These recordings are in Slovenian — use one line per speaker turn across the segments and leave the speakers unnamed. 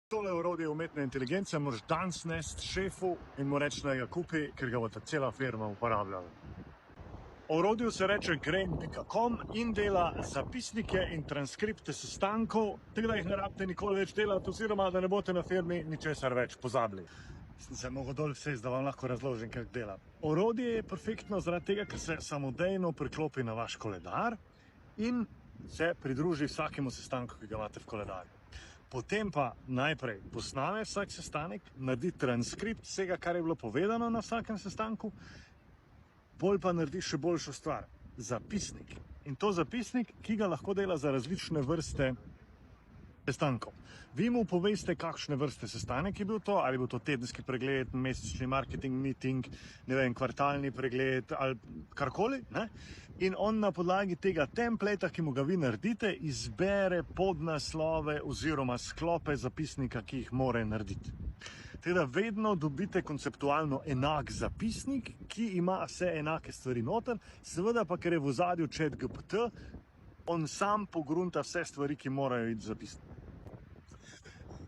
Tole orodje umetne inteligence moraš danes nesti šefu in mu reči, naj ga kupi, ker ga bo ta cela firma uporabljala. Orodju se reče Grain.com in dela zapisnike in transkripte sestankov, tako da jih ne rabite nikoli več delati, oziroma da ne boste na firmi ničesar več pozabili. Sem se mogel dol vsesti, da vam lahko razložim, kako dela. Orodje je perfektno zaradi tega, ker se samodejno priklopi na vaš koledar in se pridruži vsakemu sestanku, ki ga imate v koledarju. Potem pa najprej posname vsak sestanek, naredi transkript vsega, kar je bilo povedano na vsakem sestanku, bolj pa naredi še boljšo stvar, zapisnik. In to zapisnik, ki ga lahko dela za različne vrste sestankov. Vi mu poveste, kakšne vrste sestanek je bil to, ali bo to tedenski pregled, mesečni marketing meeting, ne vem, kvartalni pregled ali karkoli, ne? In on na podlagi tega templata, ki mu ga vi naredite, izbere podnaslove oziroma sklope zapisnika, ki jih mora narediti. Teda vedno dobite konceptualno enak zapisnik, ki ima vse enake stvari noter, seveda pa, ker je v ozadju ChatGPT, on sam pogrunta vse stvari, ki morajo iti v zapisnik.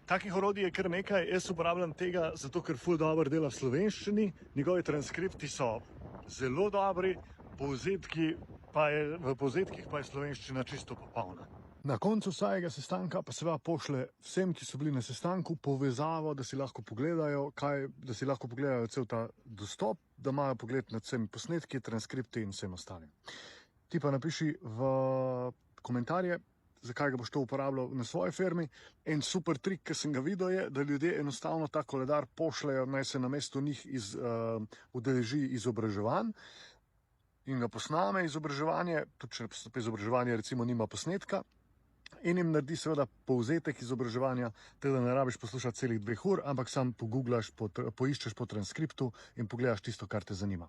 Takih orodij je kar nekaj, jaz uporabljam tega, zato ker ful dobro dela v slovenščini, njegovi transkripti so zelo dobri, v povzetkih pa je slovenščina čisto popolna. Na koncu vsakega sestanka pa seveda pošlje vsem, ki so bili na sestanku, povezavo, da si lahko pogledajo, cel ta dostop, da imajo pogled nad vsemi posnetki, transkripti in vsem ostalim. Ti pa napiši v komentarje, zakaj ga boš to uporabljal na svoji firmi. En super trik, ki sem ga videl, je, da ljudje enostavno ta koledar pošljajo, naj se namesto njih udeleži izobraževanj in ga posname izobraževanje, tudi če izobraževanje recimo nima posnetka, in jim naredi seveda povzetek izobraževanja, teda ne rabiš poslušati celih 2 ur, ampak sam poiščeš po transkriptu in pogledaš tisto, kar te zanima.